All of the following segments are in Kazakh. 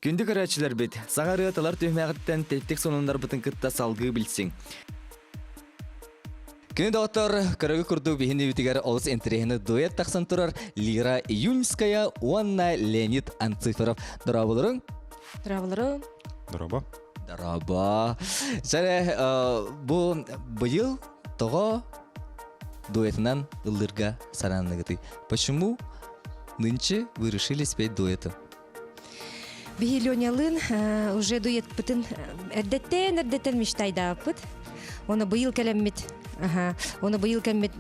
Күндү көрәчілер бет, саңары аталар түймәғіттен тәттік сонундар бұтын кытта салғы білсің. Күні доғыттар көрігі күрді бейінді бітігер олыс интерегіні дуэт тақсын тұрар Лира Июньская, Уанна Леонид Анциферов. Дұра болырың? Дұра болырың? Дұраба. Дұраба. Және бұйыл тоға дуэтынан ұлдырға саранлығыды. Почему нынче вы решили спеть дуэтом? Бихилёнялын уже дуэт бытын эрдеттен мечтайда апыт. Оны быйыл кәлеммет. Оны быйыл кәлеммет.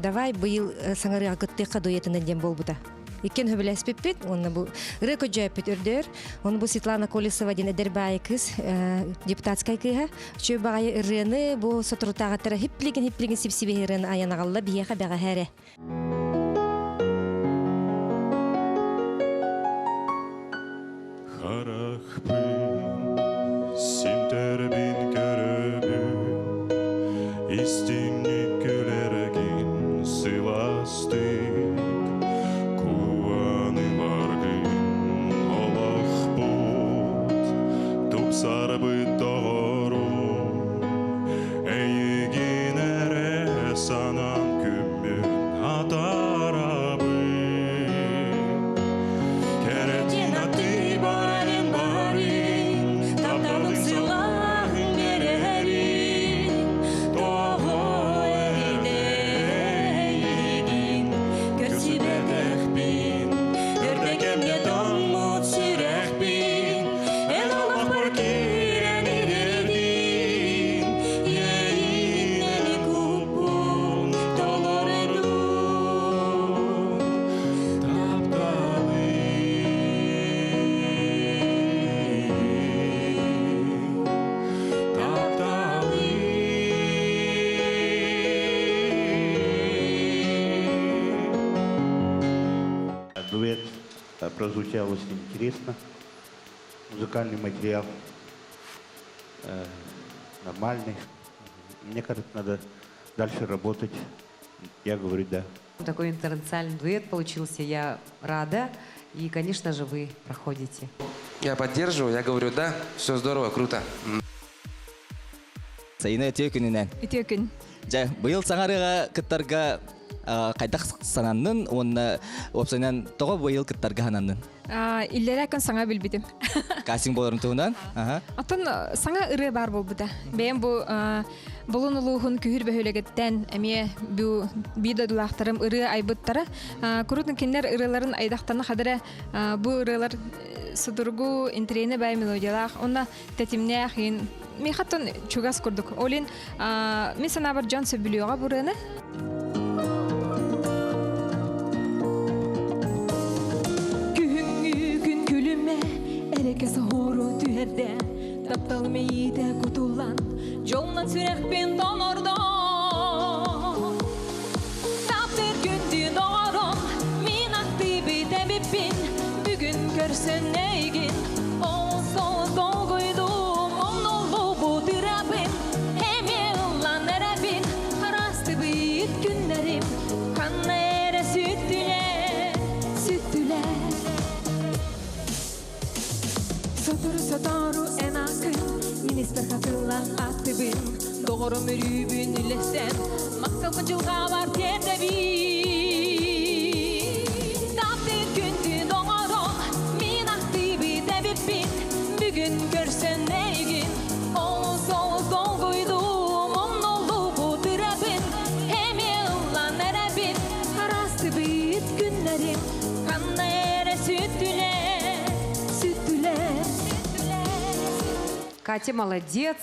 Давай быйыл саңары агыттыққа дуэтінен дем бол бұда. Икен хөбіләс пеппет, оны бұл рыко жайпет үрдер. Оны бұл Светлана Колесова ден әдербай кыз, депутатскай кыға. Чөй бағайы үррені бұл сотырутағаттары хиплеген сипсибе үррені аянағалла бияға бәға әрі. Харахпын, синтербин көрөбүн, истинник күлерегин сыйластык, куаны баргын олақ бұд, тупсарбы тоғыру, әйгін әрі санан күмін атарабы. Дуэт прозвучал очень интересно. Музыкальный материал нормальный. Мне кажется, надо дальше работать. Я говорю да. Такой интернациональный дуэт получился. Я рада. И, конечно же, вы проходите. Я поддерживаю, я говорю да. Все здорово, круто. Сайына өте күнінен. Өте күн. Бұйыл саңарыға кыттарға қайдақ сананның, оны опсайнан тоға бұйыл кыттарға хананның. Иллері әкін саңа білбедім. Касың болырын туғынан? Атын саңа ұры бар бол бұда. Бәйін бұлын ұлуғын күйір бәхөлегеттен әме бейдадылақтарым ұры айбыттары. Күрітін кендер ұрыларын айдақтаны қадыры бұл ұрылар сұдырғу интерейні бәй мелодиялақ. Онна тәтімне әқиын. Мен қаттын чугас көрдік. Олин мен сана бір жан сөбілуға бұрыны. Әрекесі хору түйерде, таптал мейді құтулан, жолынан сүрекпен донорда. Таптыр күнді доғарым, мен ақты бейдәбіппін, бүгін көрсін әйгін, ол қойдым, онолу бұдырабын, әме ұлан әрәбін, арасты бейт күнлерім, қанна әрі сүттілер. Sotoru en akın, minister katılan aktıbın, doğru mürübün ülesen, maksal kıncılga var terdebi. Taptır gündü doğru, min aktıbı debipin, bugün görsen neygin, sol koydum, onolu bu dırabın, hem yıllan erabin, arası büyük günlerim, kanla ere sütüler. Катя молодец.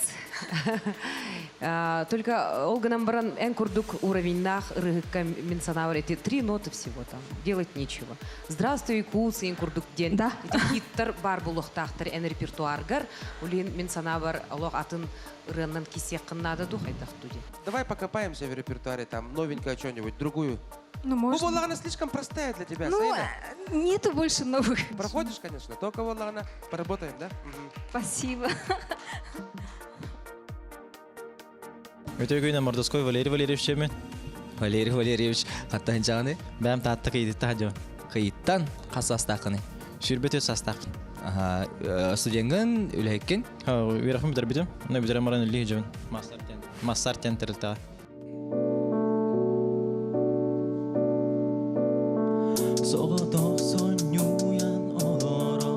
Только Олга нам баран эн курдук уровень нах рыгка менсанавр. Эти 3 ноты всего там. Делать нечего. Здравствуй, кус, эн курдук ден. Да. Это хиттар бар булухтахтар эн репертуаргар. Улин менсанавр алог атын рыннан кисеккан надо духайтах туди. Давай покопаемся в репертуаре, там новенькое что-нибудь, другую. Ну, можно. Ну, она слишком простая для тебя, Ну, Саида. нету больше новых. Проходишь, конечно, только она поработаем, да? Спасибо. Өте көйнен Мордовской Валерий Валерьевич емен. Валерий Валерьевич, қаттайын жағыны? Бәм татты қиды тағыды. Қиыттан қасы астақыны? Шүрбет өз астақ. Студенген үләйкен? Верхом битер битем. Ну битер маран ли жевен. Массар тентерта. Соғдық сонюян олора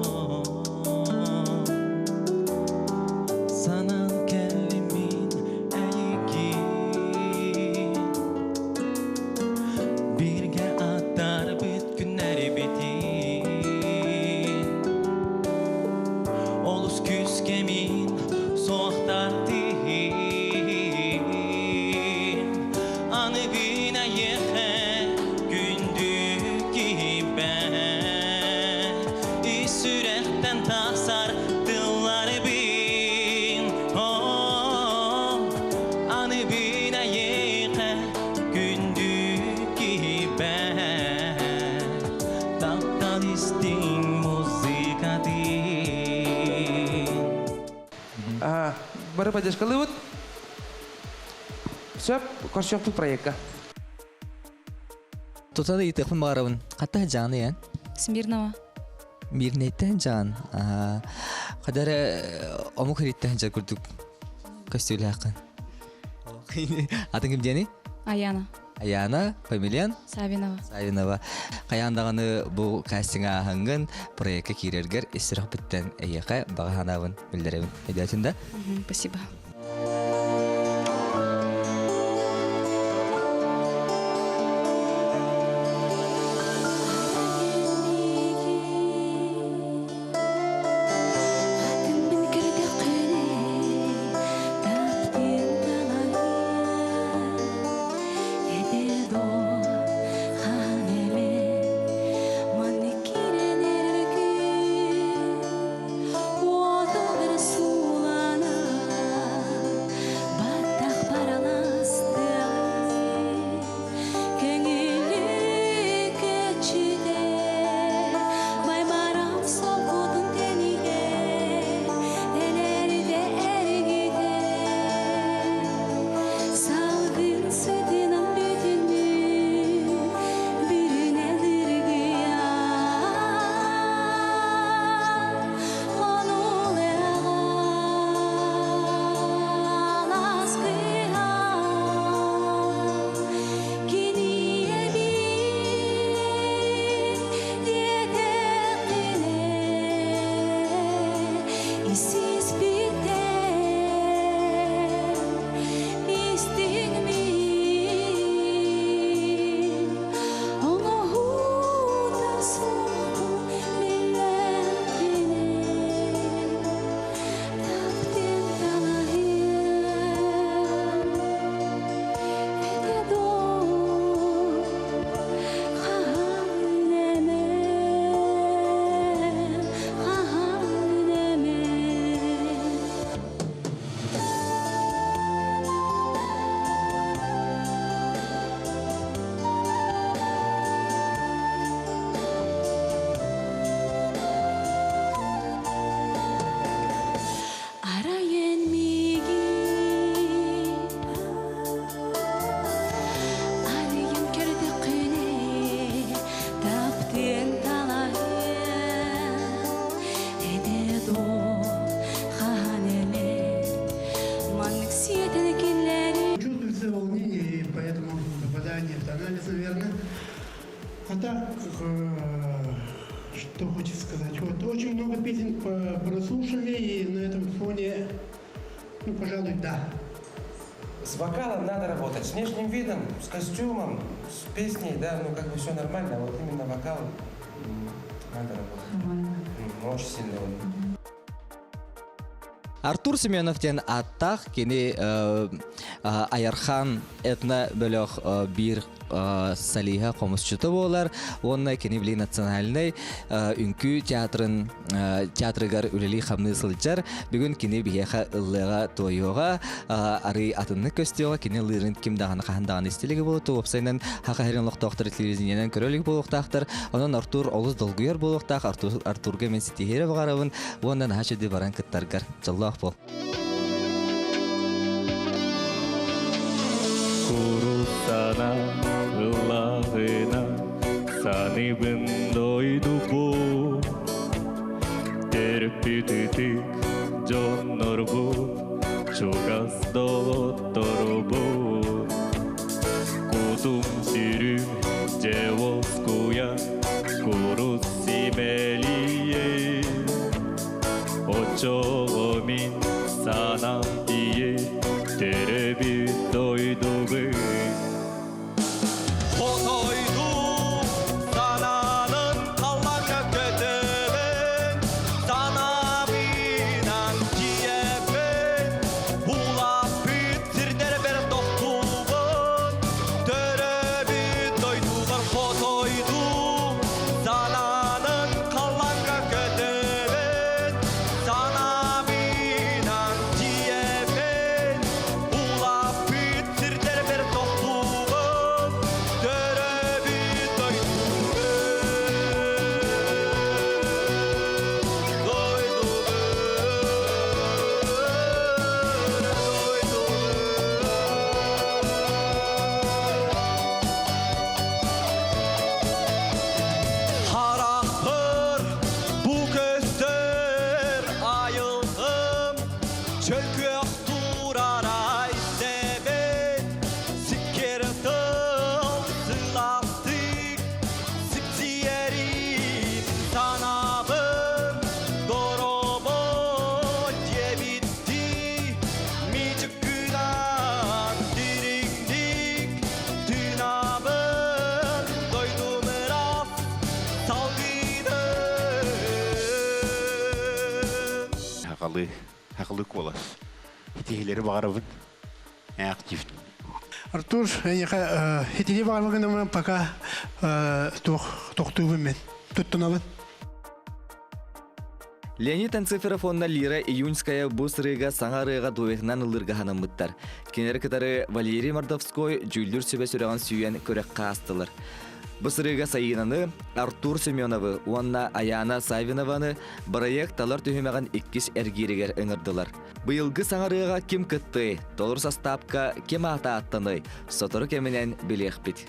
Санан кәлімін әйгін Бірге аттар бүт күннәрі бетін Олыс күз кемін соқтар тейін Аны бина еқе Sürekten tasar dılları bin Anı bine yıka gündük gibi Taptal istin muzika din Бары поддержка вот. Все, кошёк проекта. Тотады итекпін мағарабын. Қатта жаны ян? Смирнова. Мирнеттен жан. Қадары омы қыриттен жа күрдік костюлі ақын. Атын кім дені? Аяна. Аяна, фамилиян? Савинова. Савинова. Қаяндағаны бұл кастинга ағыңын проекті керергер істірақ біттен әйеқі бағанабын білдіребін. Әдетінде? Спасибо. Что хочется сказать? Вот очень много песен прослушали, и на этом фоне, ну, пожалуй, да. С вокалом надо работать, с внешним видом, с костюмом, с песней, да, ну как бы все нормально, а вот именно вокал надо работать. Очень сильно. Артур Семеновтен аттақ кені Аярхан этна бөлөк бир салиха комусчуты болар. Онна кені білей национальный үнкі театрыгар үлели хамны сылчар. Бүгін кені бияха ыллыға тойоға ары атынны көстеуға кені лырын кім дағаны қағындағаны істелігі болу. Туопсайнан хақа хәрін лоқтақтыр телевизиянен көрөлік болуқтақтыр. Онан Артур олыз долгуяр болуқтақ. Артурға мен сетихері бағарабын. Ондан хашыды баран кыттаргар. Жаллах бол. Kurusana ılahına sanibın doydu bu Романтик жоннор бу чогас доттор бу Кутум сирү жевоскуя курусимелие Очомин санам ие тереби дойдугы Потойду сананын калланга көтөбөн санаминан киебен улап бүтсирдер бер токтубун төрөбү дойдулар потойду сананын калланга көтөбөн санаминан киебен улап бүтсирдер бер токтубун төрөбү Harapır bu göster ayıldım Çölkök durar ay sebep Sikirdim sılastık Sikciyerim sanabım Dorobo cebitti Micik günan diringdik Dünabım doydum rast salgıdım Хақылы колас. Хитилери бағарабын. Актив. Артур, я хитили бармаган пока тохтубын мен. Туттунабын. Леонид Анциферовна Лира июньская бус рыга саңа рыга дуэхнан ылырга ханымыттар. Кенер кытары Валерий Мордовской жүлдүр сөбе сүреген сүйен көрек қастылыр. Бус рыга сайынаны Артур Семеновы, уанна Аяна Савинованы проект талар түхімеген 2 әргерігер өңірділер. Бұйылғы саңа рыга кем кытты, толыр састапка кем ата аттаны, сотыры кемінен білек бит.